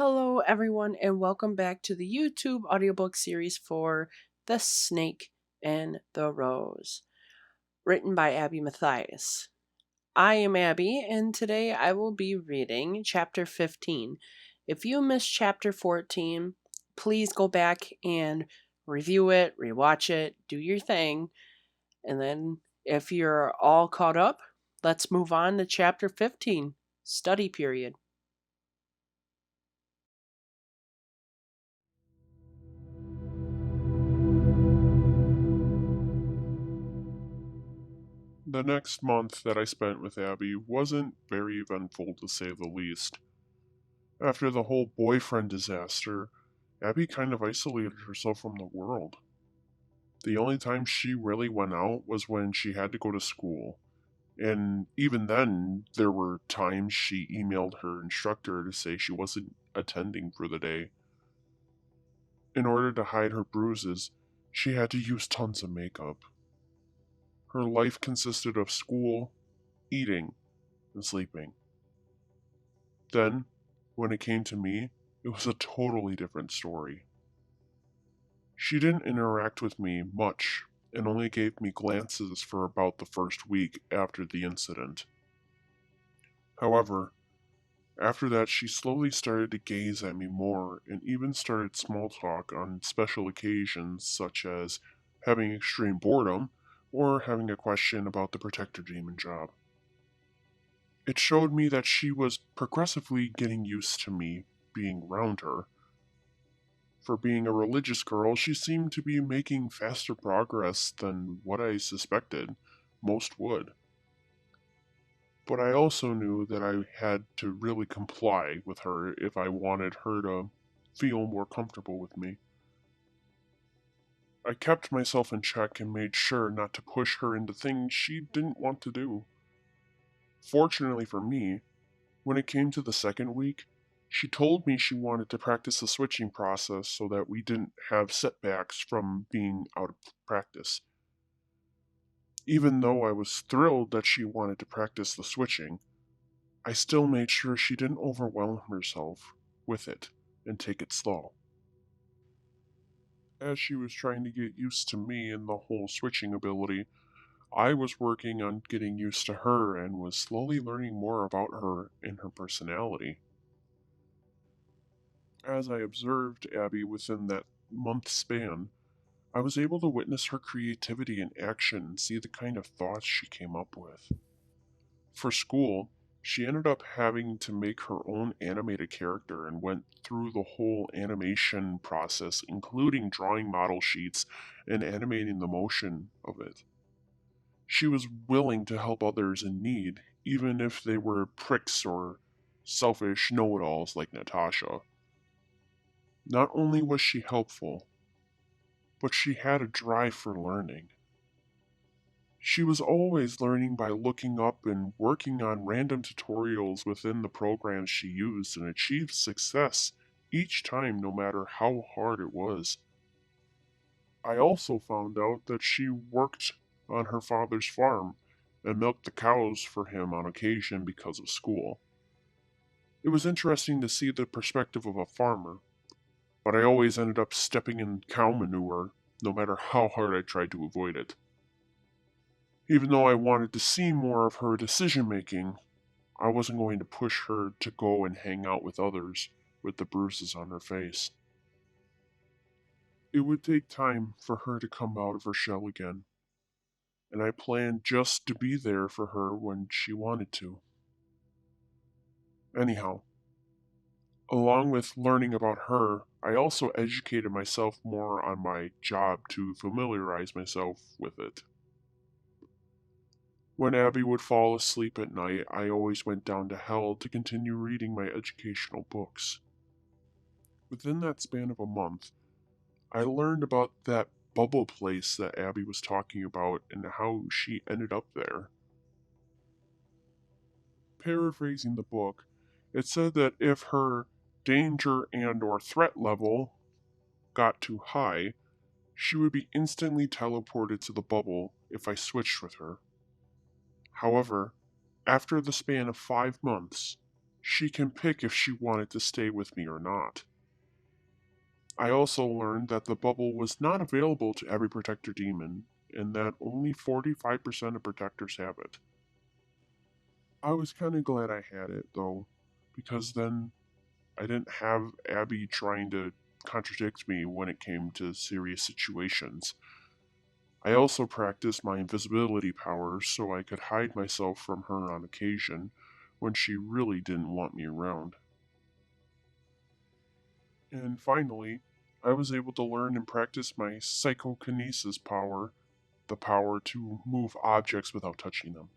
Hello, everyone, and welcome back to the YouTube audiobook series for The Snake and the Rose, written by Abby Matthies. I am Abby, and today I will be reading Chapter 15. If you missed Chapter 14, please go back and review it, rewatch it, do your thing, and then if you're all caught up, let's move on to Chapter 15, Study Period. The next month that I spent with Abby wasn't very eventful, to say the least. After the whole boyfriend disaster, Abby kind of isolated herself from the world. The only time she really went out was when she had to go to school, and even then, there were times she emailed her instructor to say she wasn't attending for the day. In order to hide her bruises, she had to use tons of makeup. Her life consisted of school, eating, and sleeping. Then, when it came to me, it was a totally different story. She didn't interact with me much and only gave me glances for about the first week after the incident. However, after that, she slowly started to gaze at me more and even started small talk on special occasions, such as having extreme boredom or having a question about the protector demon job. It showed me that she was progressively getting used to me being around her. For being a religious girl, she seemed to be making faster progress than what I suspected most would. But I also knew that I had to really comply with her if I wanted her to feel more comfortable with me. I kept myself in check and made sure not to push her into things she didn't want to do. Fortunately for me, when it came to the second week, she told me she wanted to practice the switching process so that we didn't have setbacks from being out of practice. Even though I was thrilled that she wanted to practice the switching, I still made sure she didn't overwhelm herself with it and take it slow. As she was trying to get used to me and the whole switching ability, I was working on getting used to her and was slowly learning more about her and her personality. As I observed Abby within that month span, I was able to witness her creativity in action and see the kind of thoughts she came up with. For school, she ended up having to make her own animated character and went through the whole animation process, including drawing model sheets and animating the motion of it. She was willing to help others in need, even if they were pricks or selfish know-it-alls like Natasha. Not only was she helpful, but she had a drive for learning. She was always learning by looking up and working on random tutorials within the programs she used and achieved success each time, no matter how hard it was. I also found out that she worked on her father's farm and milked the cows for him on occasion because of school. It was interesting to see the perspective of a farmer, but I always ended up stepping in cow manure, no matter how hard I tried to avoid it. Even though I wanted to see more of her decision making, I wasn't going to push her to go and hang out with others with the bruises on her face. It would take time for her to come out of her shell again, and I planned just to be there for her when she wanted to. Anyhow, along with learning about her, I also educated myself more on my job to familiarize myself with it. When Abby would fall asleep at night, I always went down to hell to continue reading my educational books. Within that span of a month, I learned about that bubble place that Abby was talking about and how she ended up there. Paraphrasing the book, it said that if her danger and or threat level got too high, she would be instantly teleported to the bubble if I switched with her. However, after the span of 5 months, she can pick if she wanted to stay with me or not. I also learned that the bubble was not available to every protector demon, and that only 45% of protectors have it. I was kind of glad I had it, though, because then I didn't have Abby trying to contradict me when it came to serious situations. I also practiced my invisibility powers so I could hide myself from her on occasion when she really didn't want me around. And finally, I was able to learn and practice my psychokinesis power, the power to move objects without touching them.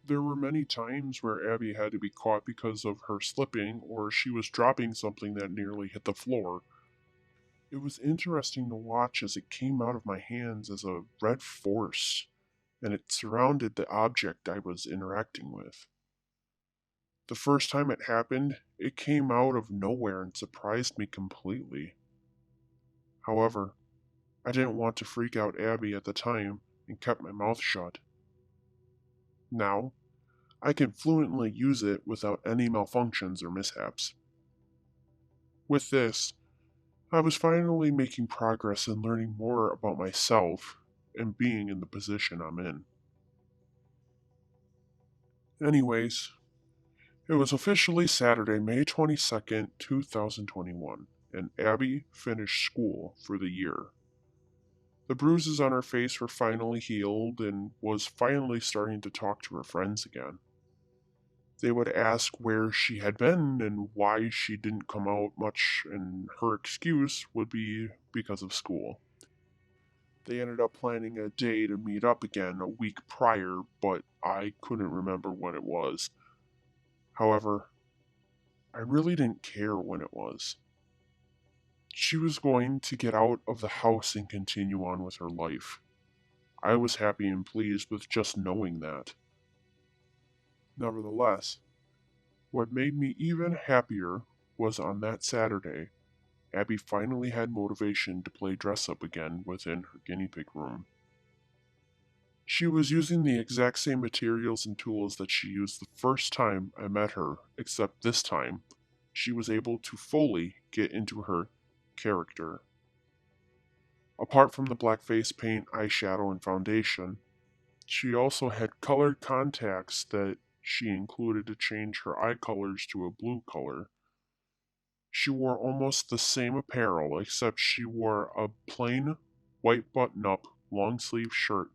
There were many times where Abby had to be caught because of her slipping or she was dropping something that nearly hit the floor. It was interesting to watch as it came out of my hands as a red force, and it surrounded the object I was interacting with. The first time it happened, it came out of nowhere and surprised me completely. However, I didn't want to freak out Abby at the time and kept my mouth shut. Now, I can fluently use it without any malfunctions or mishaps. With this, I was finally making progress in learning more about myself and being in the position I'm in. Anyways, it was officially Saturday, May 22nd, 2021, and Abby finished school for the year. The bruises on her face were finally healed and was finally starting to talk to her friends again. They would ask where she had been and why she didn't come out much, and her excuse would be because of school. They ended up planning a day to meet up again a week prior, but I couldn't remember when it was. However, I really didn't care when it was. She was going to get out of the house and continue on with her life. I was happy and pleased with just knowing that. Nevertheless, what made me even happier was on that Saturday, Abby finally had motivation to play dress up again within her guinea pig room. She was using the exact same materials and tools that she used the first time I met her, except this time, she was able to fully get into her character. Apart from the black face paint, eyeshadow, and foundation, she also had colored contacts that she included to change her eye colors to a blue color. She wore almost the same apparel, except she wore a plain white button up long sleeve shirt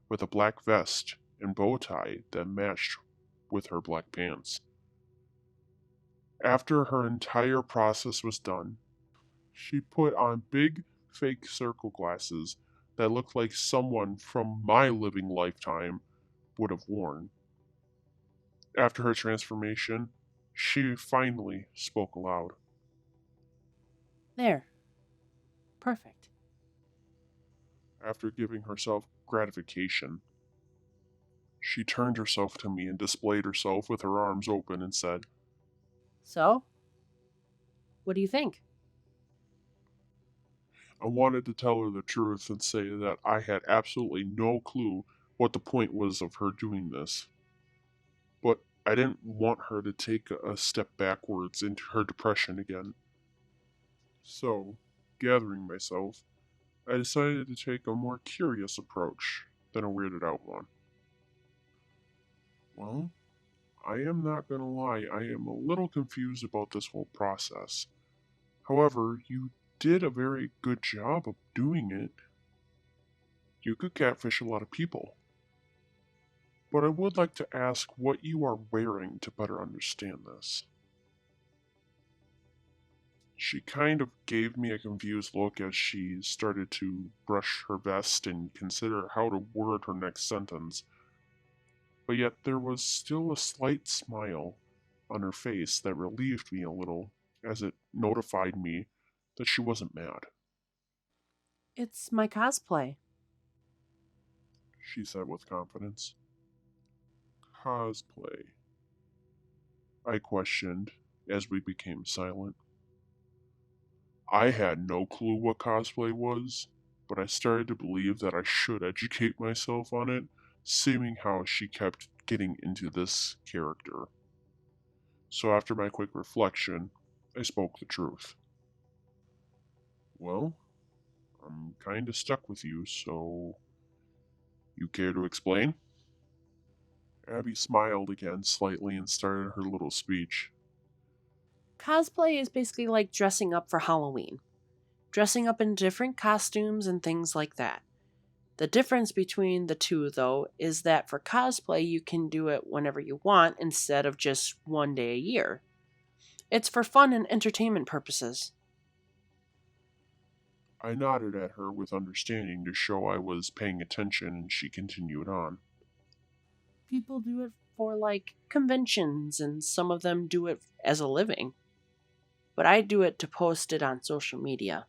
with a black vest and bow tie that matched with her black pants. After her entire process was done, she put on big fake circle glasses that looked like someone from my living lifetime would have worn. After her transformation, she finally spoke aloud. There. Perfect. After giving herself gratification, she turned herself to me and displayed herself with her arms open and said, So, what do you think? I wanted to tell her the truth and say that I had absolutely no clue what the point was of her doing this. But I didn't want her to take a step backwards into her depression again. So, gathering myself, I decided to take a more curious approach than a weirded out one. Well, I am not gonna lie, I am a little confused about this whole process. However, you did a very good job of doing it. You could catfish a lot of people. But I would like to ask what you are wearing to better understand this. She kind of gave me a confused look as she started to brush her vest and consider how to word her next sentence, but yet there was still a slight smile on her face that relieved me a little as it notified me that she wasn't mad. It's my cosplay. She said with confidence. Cosplay? I questioned as we became silent. I had no clue what cosplay was, but I started to believe that I should educate myself on it, seeing how she kept getting into this character. So after my quick reflection, I spoke the truth. Well, I'm kinda stuck with you, so you care to explain? Abby smiled again slightly and started her little speech. Cosplay is basically like dressing up for Halloween, dressing up in different costumes and things like that. The difference between the two, though, is that for cosplay, you can do it whenever you want instead of just one day a year. It's for fun and entertainment purposes. I nodded at her with understanding to show I was paying attention, and she continued on. People do it for like conventions, and some of them do it as a living. But I do it to post it on social media.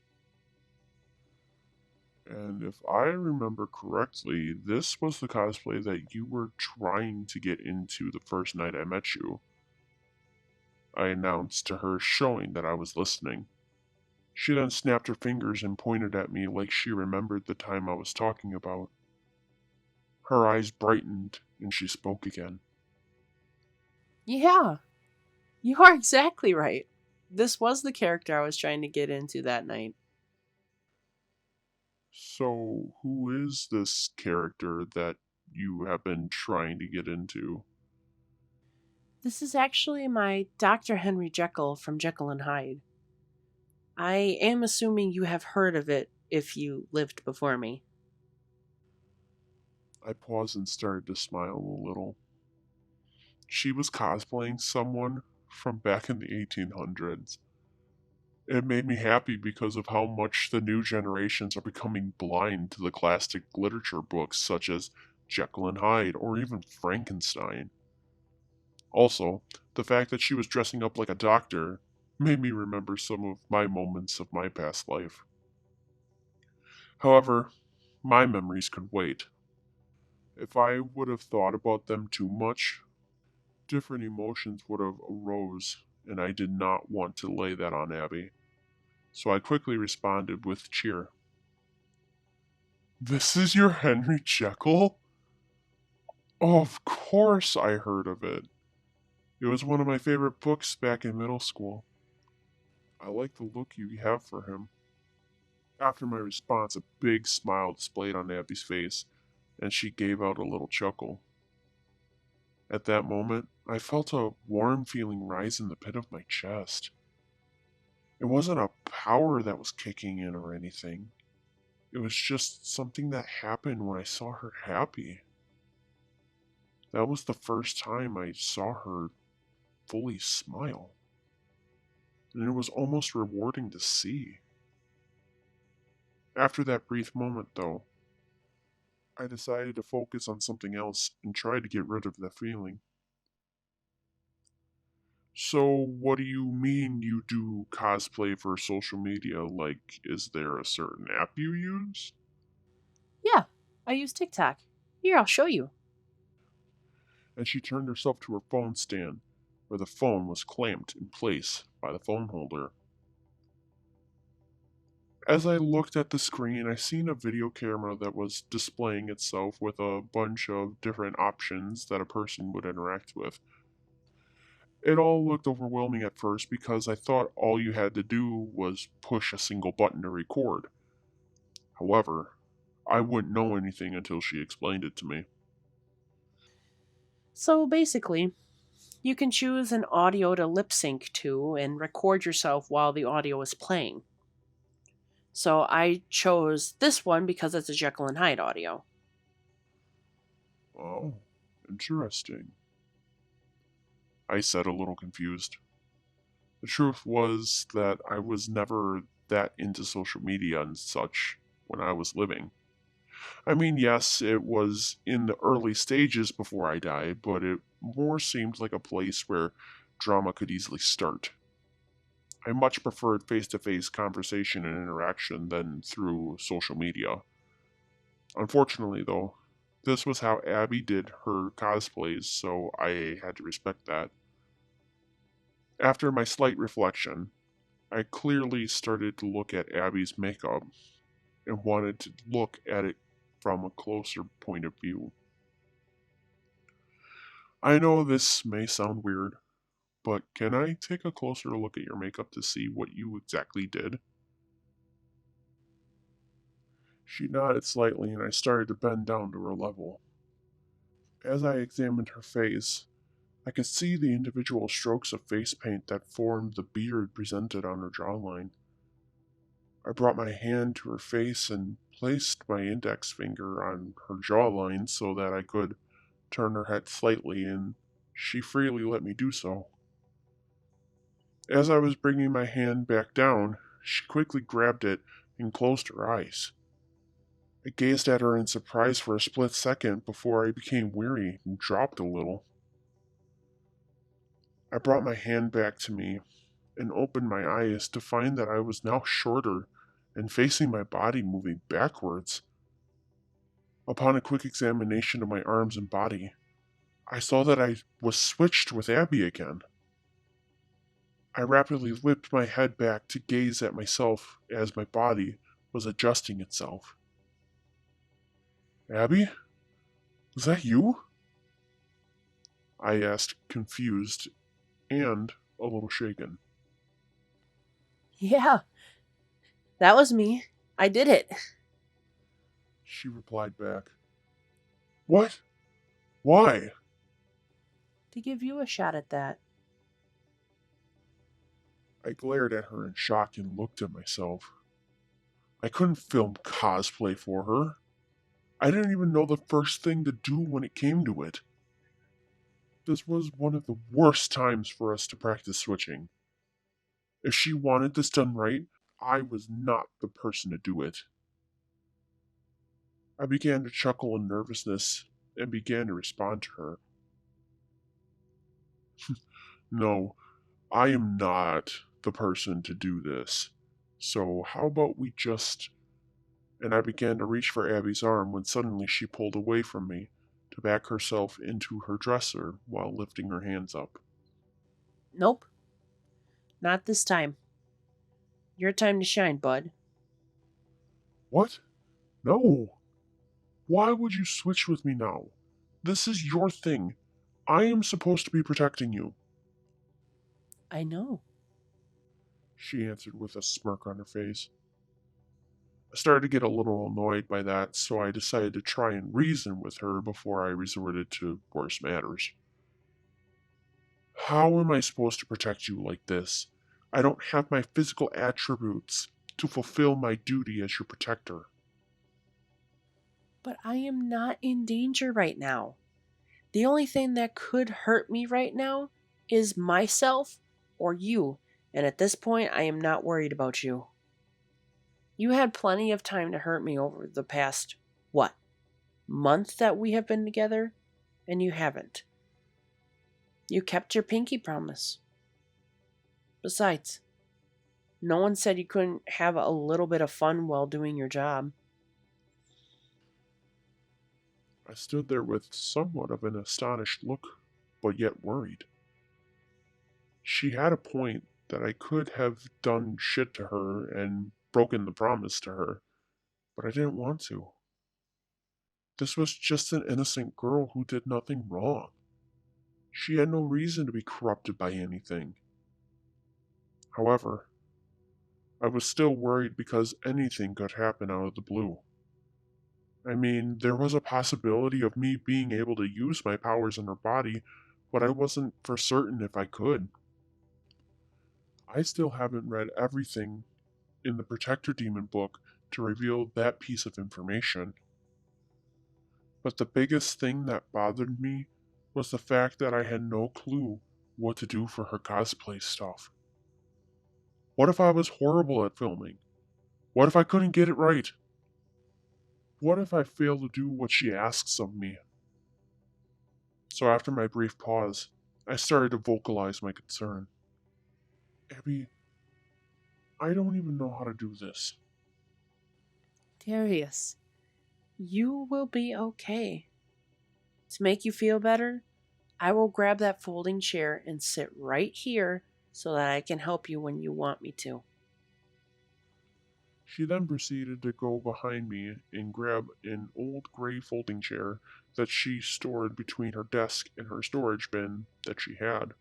And if I remember correctly, this was the cosplay that you were trying to get into the first night I met you. I announced to her, showing that I was listening. She then snapped her fingers and pointed at me like she remembered the time I was talking about. Her eyes brightened and she spoke again. Yeah, you are exactly right. This was the character I was trying to get into that night. So, who is this character that you have been trying to get into? This is actually my Dr. Henry Jekyll from Jekyll and Hyde. I am assuming you have heard of it if you lived before me. I paused and started to smile a little. She was cosplaying someone from back in the 1800s. It made me happy because of how much the new generations are becoming blind to the classic literature books such as Jekyll and Hyde or even Frankenstein. Also, the fact that she was dressing up like a doctor made me remember some of my moments of my past life. However, my memories could wait. If I would have thought about them too much, different emotions would have arose, and I did not want to lay that on Abby. So I quickly responded with cheer. This is your Henry Jekyll? Of course I heard of it. It was one of my favorite books back in middle school. I like the look you have for him. After my response, a big smile displayed on Abby's face, and she gave out a little chuckle. At that moment, I felt a warm feeling rise in the pit of my chest. It wasn't a power that was kicking in or anything. It was just something that happened when I saw her happy. That was the first time I saw her fully smile, and it was almost rewarding to see. After that brief moment, though, I decided to focus on something else and try to get rid of the feeling. So, what do you mean you do cosplay for social media? Like, is there a certain app you use? Yeah, I use TikTok. Here, I'll show you. And she turned herself to her phone stand, where the phone was clamped in place by the phone holder. As I looked at the screen, I seen a video camera that was displaying itself with a bunch of different options that a person would interact with. It all looked overwhelming at first because I thought all you had to do was push a single button to record. However, I wouldn't know anything until she explained it to me. So basically, you can choose an audio to lip sync to and record yourself while the audio is playing. So I chose this one because it's a Jekyll and Hyde audio. Oh, interesting, I said, a little confused. The truth was that I was never that into social media and such when I was living. I mean, yes, it was in the early stages before I died, but it more seemed like a place where drama could easily start. I much preferred face to face conversation and interaction than through social media. Unfortunately, though, this was how Abby did her cosplays, so I had to respect that. After my slight reflection, I clearly started to look at Abby's makeup and wanted to look at it from a closer point of view. I know this may sound weird, but can I take a closer look at your makeup to see what you exactly did? She nodded slightly, and I started to bend down to her level. As I examined her face, I could see the individual strokes of face paint that formed the beard presented on her jawline. I brought my hand to her face and placed my index finger on her jawline so that I could turn her head slightly, and she freely let me do so. As I was bringing my hand back down, she quickly grabbed it and closed her eyes. I gazed at her in surprise for a split second before I became weary and dropped a little. I brought my hand back to me and opened my eyes to find that I was now shorter and facing my body moving backwards. Upon a quick examination of my arms and body, I saw that I was switched with Abby again. I rapidly whipped my head back to gaze at myself as my body was adjusting itself. Abby? Was that you? I asked, confused and a little shaken. Yeah, that was me. I did it. She replied back. What? Why? To give you a shot at that. I glared at her in shock and looked at myself. I couldn't film cosplay for her. I didn't even know the first thing to do when it came to it. This was one of the worst times for us to practice switching. If she wanted this done right, I was not the person to do it. I began to chuckle in nervousness and began to respond to her. No, I am not the person to do this. So how about we just... And I began to reach for Abby's arm when suddenly she pulled away from me to back herself into her dresser while lifting her hands up. Nope, not this time. Your time to shine, bud. What? No. Why would you switch with me now? This is your thing. I am supposed to be protecting you, I know. she answered with a smirk on her face. I started to get a little annoyed by that, so I decided to try and reason with her before I resorted to worse matters. How am I supposed to protect you like this? I don't have my physical attributes to fulfill my duty as your protector. But I am not in danger right now. The only thing that could hurt me right now is myself or you, and at this point, I am not worried about you. You had plenty of time to hurt me over the past, what, month that we have been together, and you haven't. You kept your pinky promise. Besides, no one said you couldn't have a little bit of fun while doing your job. I stood there with somewhat of an astonished look, but yet worried. She had a point that I could have done shit to her and broken the promise to her, but I didn't want to. This was just an innocent girl who did nothing wrong. She had no reason to be corrupted by anything. However, I was still worried because anything could happen out of the blue. I mean, there was a possibility of me being able to use my powers in her body, but I wasn't for certain if I could. I still haven't read everything in the Protector Demon book to reveal that piece of information. But the biggest thing that bothered me was the fact that I had no clue what to do for her cosplay stuff. What if I was horrible at filming? What if I couldn't get it right? What if I failed to do what she asks of me? So after my brief pause, I started to vocalize my concern. Abby, I don't even know how to do this. Darius, you will be okay. To make you feel better, I will grab that folding chair and sit right here so that I can help you when you want me to. She then proceeded to go behind me and grab an old gray folding chair that she stored between her desk and her storage bin that she had.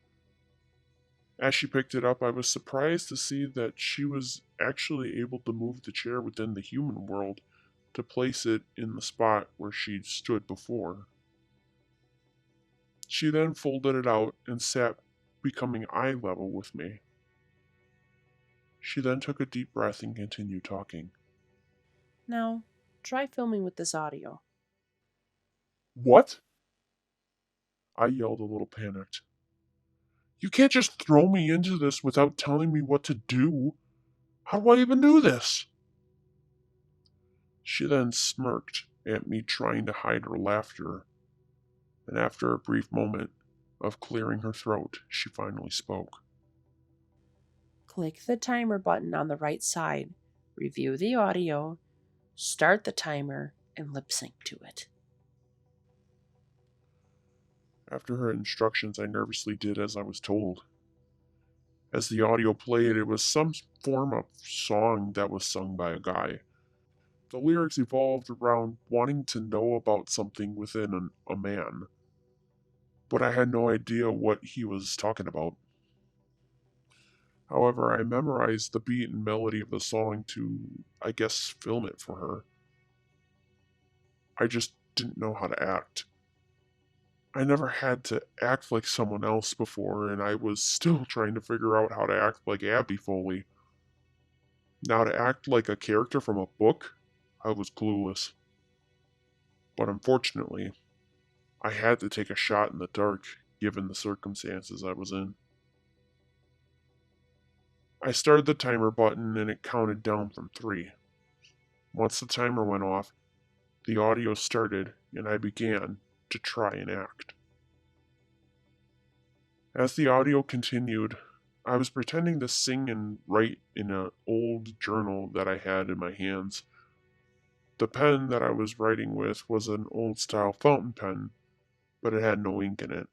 As she picked it up, I was surprised to see that she was actually able to move the chair within the human world to place it in the spot where she'd stood before. She then folded it out and sat, becoming eye level with me. She then took a deep breath and continued talking. Now, try filming with this audio. What? I yelled, a little panicked. You can't just throw me into this without telling me what to do. How do I even do this? She then smirked at me, trying to hide her laughter, and after a brief moment of clearing her throat, she finally spoke. Click the timer button on the right side, review the audio, start the timer, and lip sync to it. After her instructions, I nervously did as I was told. As the audio played, it was some form of song that was sung by a guy. The lyrics evolved around wanting to know about something within a man, but I had no idea what he was talking about. However, I memorized the beat and melody of the song to, I guess, film it for her. I just didn't know how to act. I never had to act like someone else before, and I was still trying to figure out how to act like Abby Foley. Now, to act like a character from a book, I was clueless. But unfortunately, I had to take a shot in the dark, given the circumstances I was in. I started the timer button and it counted down from 3. Once the timer went off, the audio started and I began to try and act. As the audio continued, I was pretending to sing and write in an old journal that I had in my hands. The pen that I was writing with was an old style fountain pen, but it had no ink in it.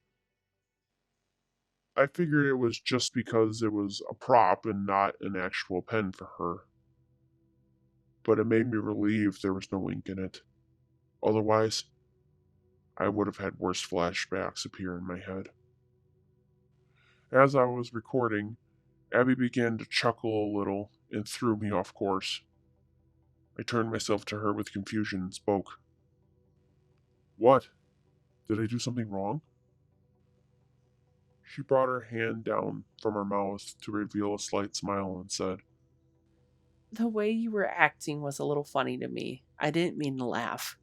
I figured it was just because it was a prop and not an actual pen for her. But it made me relieved there was no ink in it. Otherwise, I would have had worse flashbacks appear in my head. As I was recording, Abby began to chuckle a little and threw me off course. I turned myself to her with confusion and spoke. What? Did I do something wrong? She brought her hand down from her mouth to reveal a slight smile and said, The way you were acting was a little funny to me. I didn't mean to laugh.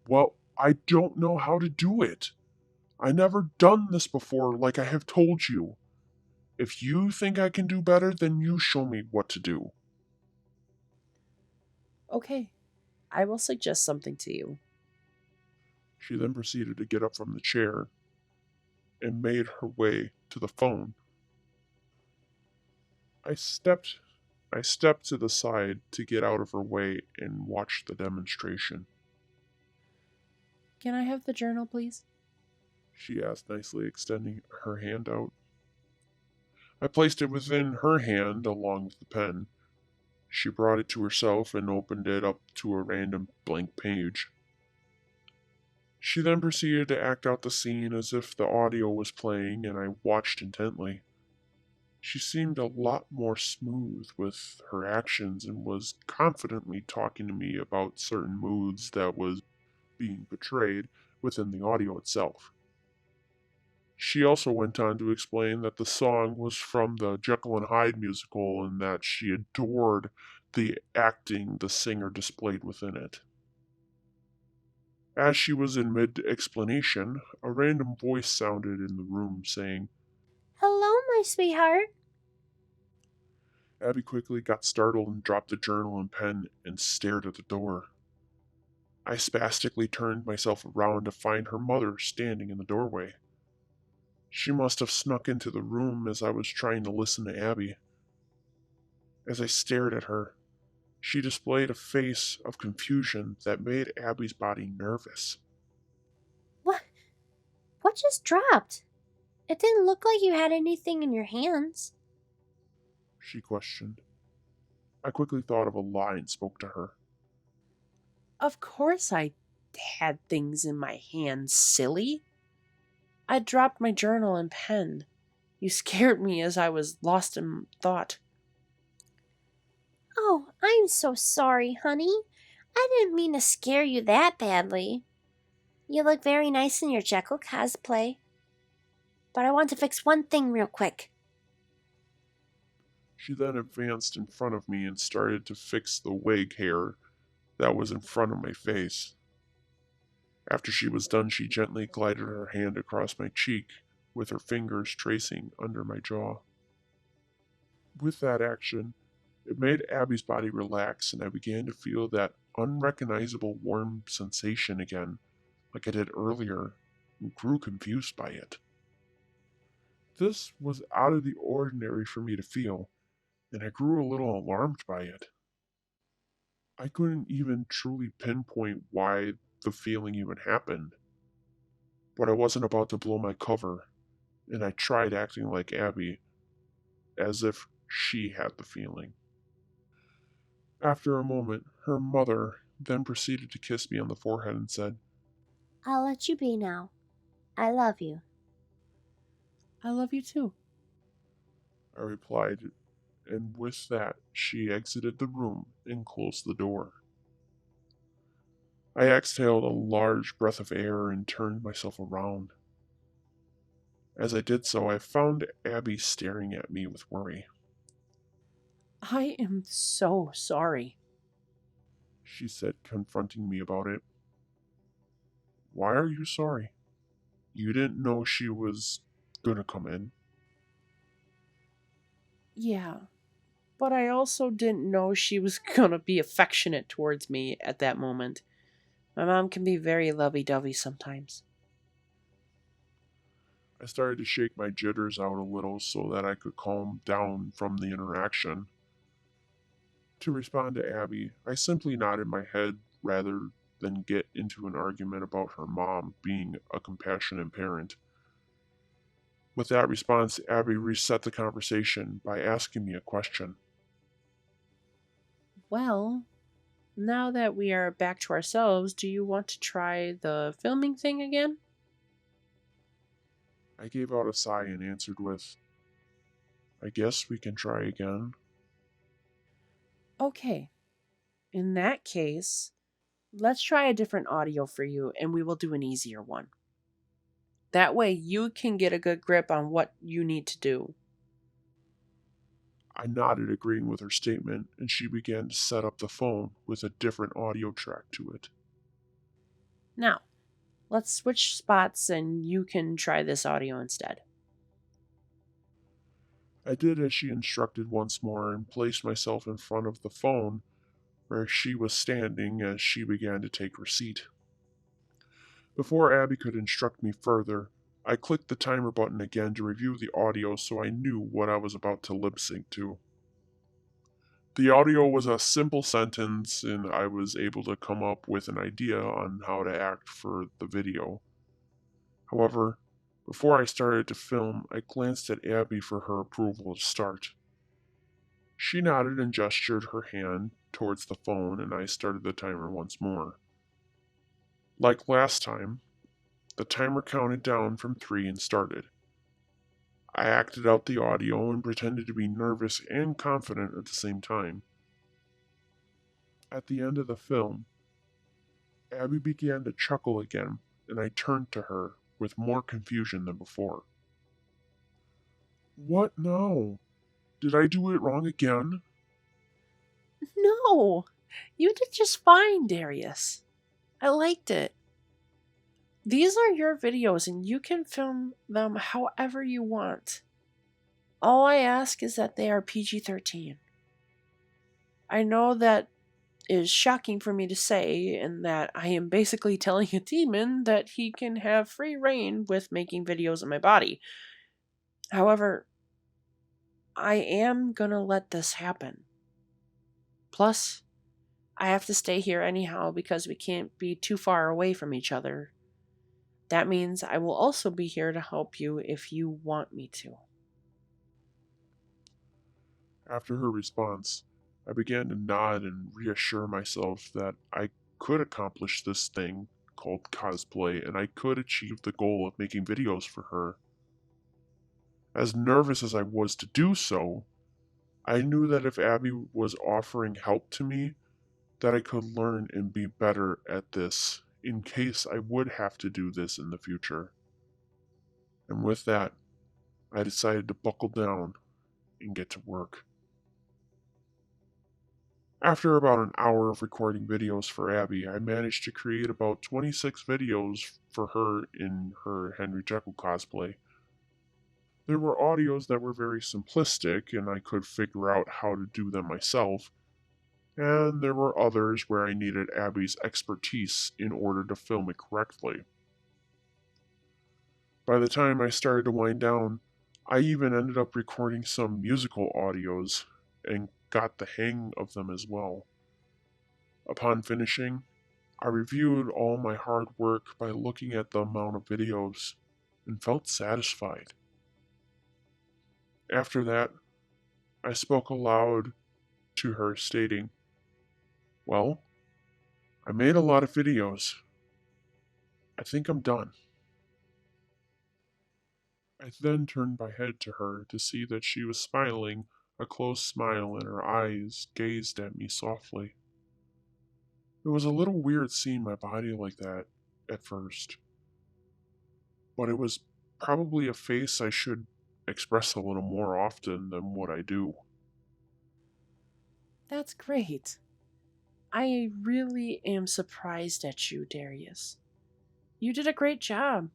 Well, I don't know how to do it. I never done this before like I have told you. If you think I can do better, then you show me what to do. Okay, I will suggest something to you. She then proceeded to get up from the chair and made her way to the phone. I stepped to the side to get out of her way and watch the demonstration. Can I have the journal, please? She asked nicely, extending her hand out. I placed it within her hand along with the pen. She brought it to herself and opened it up to a random blank page. She then proceeded to act out the scene as if the audio was playing, and I watched intently. She seemed a lot more smooth with her actions and was confidently talking to me about certain moods that was being portrayed within the audio itself. She also went on to explain that the song was from the Jekyll and Hyde musical and that she adored the acting the singer displayed within it. As she was in mid-explanation, a random voice sounded in the room saying, Hello, my sweetheart. Abby quickly got startled and dropped the journal and pen and stared at the door. I spastically turned myself around to find her mother standing in the doorway. She must have snuck into the room as I was trying to listen to Abby. As I stared at her, she displayed a face of confusion that made Abby's body nervous. What? What just dropped? It didn't look like you had anything in your hands. She questioned. I quickly thought of a lie and spoke to her. Of course I had things in my hands, silly. I dropped my journal and pen. You scared me as I was lost in thought. Oh, I'm so sorry, honey. I didn't mean to scare you that badly. You look very nice in your Jekyll cosplay. But I want to fix one thing real quick. She then advanced in front of me and started to fix the wig hair that was in front of my face. After she was done, she gently glided her hand across my cheek, with her fingers tracing under my jaw. With that action, it made Abby's body relax, and I began to feel that unrecognizable warm sensation again, like I did earlier, and grew confused by it. This was out of the ordinary for me to feel, and I grew a little alarmed by it. I couldn't even truly pinpoint why the feeling even happened, but I wasn't about to blow my cover, and I tried acting like Abby, as if she had the feeling. After a moment, her mother then proceeded to kiss me on the forehead and said, I'll let you be now. I love you. I love you too. I replied, and with that she exited the room and closed the door. I exhaled a large breath of air and turned myself around. As I did so, I found Abby staring at me with worry. I am so sorry. She said, confronting me about it. Why are you sorry? You didn't know she was gonna come in. Yeah, but I also didn't know she was gonna be affectionate towards me at that moment. My mom can be very lovey-dovey sometimes. I started to shake my jitters out a little so that I could calm down from the interaction. To respond to Abby, I simply nodded my head rather than get into an argument about her mom being a compassionate parent. With that response, Abby reset the conversation by asking me a question. Well, now that we are back to ourselves, do you want to try the filming thing again? I gave out a sigh and answered with, I guess we can try again. Okay. In that case, let's try a different audio for you and we will do an easier one. That way you can get a good grip on what you need to do. I nodded, agreeing with her statement, and she began to set up the phone with a different audio track to it. Now, let's switch spots and you can try this audio instead. I did as she instructed once more and placed myself in front of the phone where she was standing as she began to take her seat. Before Abby could instruct me further, I clicked the timer button again to review the audio so I knew what I was about to lip sync to. The audio was a simple sentence, and I was able to come up with an idea on how to act for the video. However, before I started to film, I glanced at Abby for her approval to start. She nodded and gestured her hand towards the phone, and I started the timer once more. Like last time, the timer counted down from 3 and started. I acted out the audio and pretended to be nervous and confident at the same time. At the end of the film, Abby began to chuckle again, and I turned to her with more confusion than before. What now? Did I do it wrong again? No, you did just fine, Darius. I liked it. These are your videos and you can film them however you want. All I ask is that they are PG-13. I know that is shocking for me to say, and that I am basically telling a demon that he can have free reign with making videos of my body. However, I am gonna let this happen. Plus, I have to stay here anyhow because we can't be too far away from each other. That means I will also be here to help you if you want me to. After her response, I began to nod and reassure myself that I could accomplish this thing called cosplay and I could achieve the goal of making videos for her. As nervous as I was to do so, I knew that if Abby was offering help to me, that I could learn and be better at this in case I would have to do this in the future. And with that, I decided to buckle down and get to work. After about an hour of recording videos for Abby, I managed to create about 26 videos for her in her Henry Jekyll cosplay. There were audios that were very simplistic and I could figure out how to do them myself, and there were others where I needed Abby's expertise in order to film it correctly. By the time I started to wind down, I even ended up recording some musical audios and got the hang of them as well. Upon finishing, I reviewed all my hard work by looking at the amount of videos and felt satisfied. After that, I spoke aloud to her, stating, "Well, I made a lot of videos. I think I'm done." I then turned my head to her to see that she was smiling, a close smile, and her eyes gazed at me softly. It was a little weird seeing my body like that at first, but it was probably a face I should express a little more often than what I do. That's great. I really am surprised at you, Darius. You did a great job,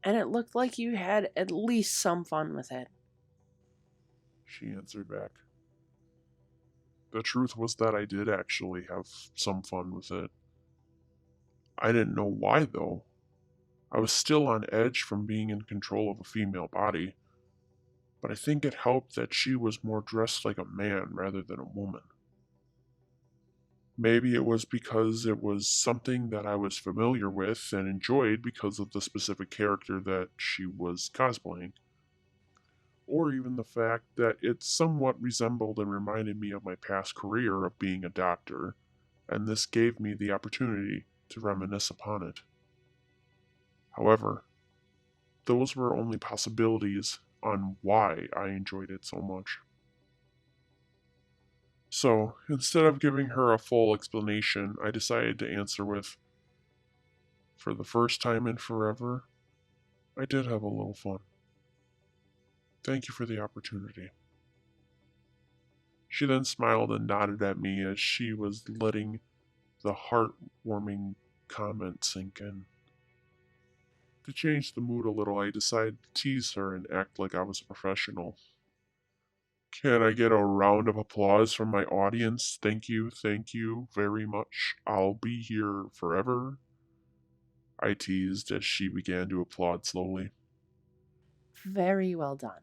and it looked like you had at least some fun with it. She answered back. The truth was that I did actually have some fun with it. I didn't know why, though. I was still on edge from being in control of a female body, but I think it helped that she was more dressed like a man rather than a woman. Maybe it was because it was something that I was familiar with and enjoyed because of the specific character that she was cosplaying, or even the fact that it somewhat resembled and reminded me of my past career of being a doctor, and this gave me the opportunity to reminisce upon it. However, those were only possibilities on why I enjoyed it so much. So, instead of giving her a full explanation, I decided to answer with, "For the first time in forever, I did have a little fun. Thank you for the opportunity." She then smiled and nodded at me as she was letting the heartwarming comment sink in. To change the mood a little, I decided to tease her and act like I was a professional. "Can I get a round of applause from my audience? Thank you very much. I'll be here forever," I teased as she began to applaud slowly. Very well done.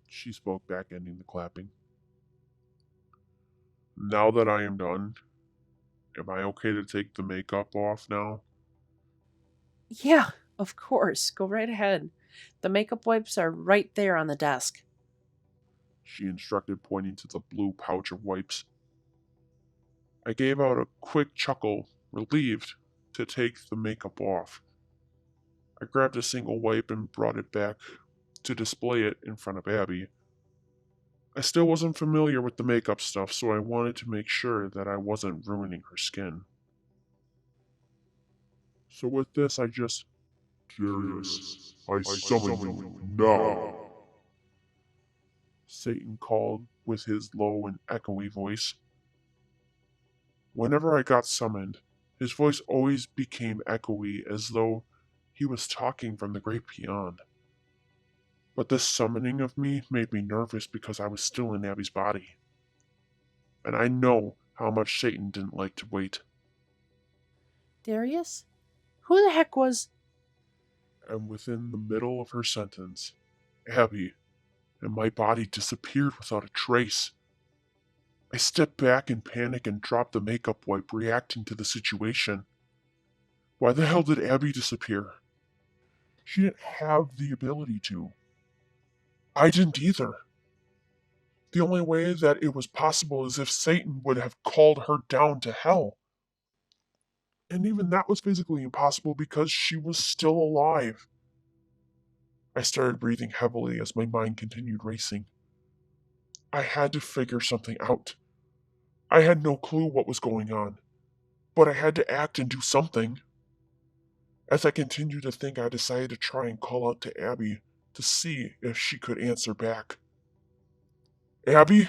She spoke back, ending the clapping. "Now that I am done, am I okay to take the makeup off now?" Yeah, of course. Go right ahead. The makeup wipes are right there on the desk. She instructed, pointing to the blue pouch of wipes. I gave out a quick chuckle, relieved to take the makeup off. I grabbed a single wipe and brought it back to display it in front of Abby. I still wasn't familiar with the makeup stuff, so I wanted to make sure that I wasn't ruining her skin. So with this, I just, "Darius, I summon you now," Satan called with his low and echoey voice. Whenever I got summoned, his voice always became echoey as though he was talking from the great beyond. But this summoning of me made me nervous because I was still in Abby's body. And I know how much Satan didn't like to wait. Darius? Who the heck was... And within the middle of her sentence, Abby and my body disappeared without a trace. I stepped back in panic and dropped the makeup wipe, reacting to the situation. Why the hell did Abby disappear? She didn't have the ability to. I didn't either. The only way that it was possible is if Satan would have called her down to hell. And even that was physically impossible because she was still alive. I started breathing heavily as my mind continued racing. I had to figure something out. I had no clue what was going on, but I had to act and do something. As I continued to think, I decided to try and call out to Abby to see if she could answer back. Abby?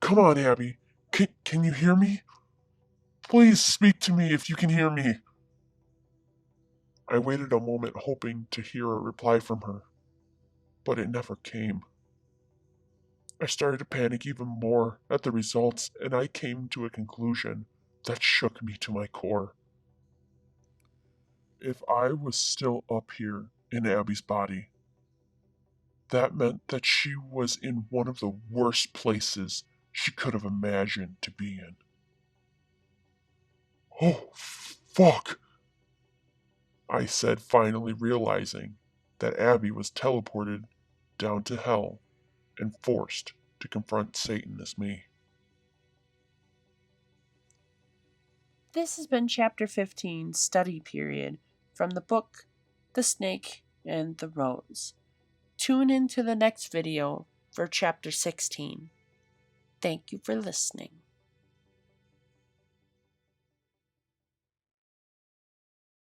Come on, Abby. Can you hear me? Please speak to me if you can hear me. I waited a moment hoping to hear a reply from her, but it never came. I started to panic even more at the results, and I came to a conclusion that shook me to my core. If I was still up here in Abby's body, that meant that she was in one of the worst places she could have imagined to be in. Oh, fuck! I said, finally realizing that Abby was teleported down to hell and forced to confront Satan as me. This has been Chapter 15, Study Period, from the book The Snake and the Rose. Tune in to the next video for Chapter 16. Thank you for listening.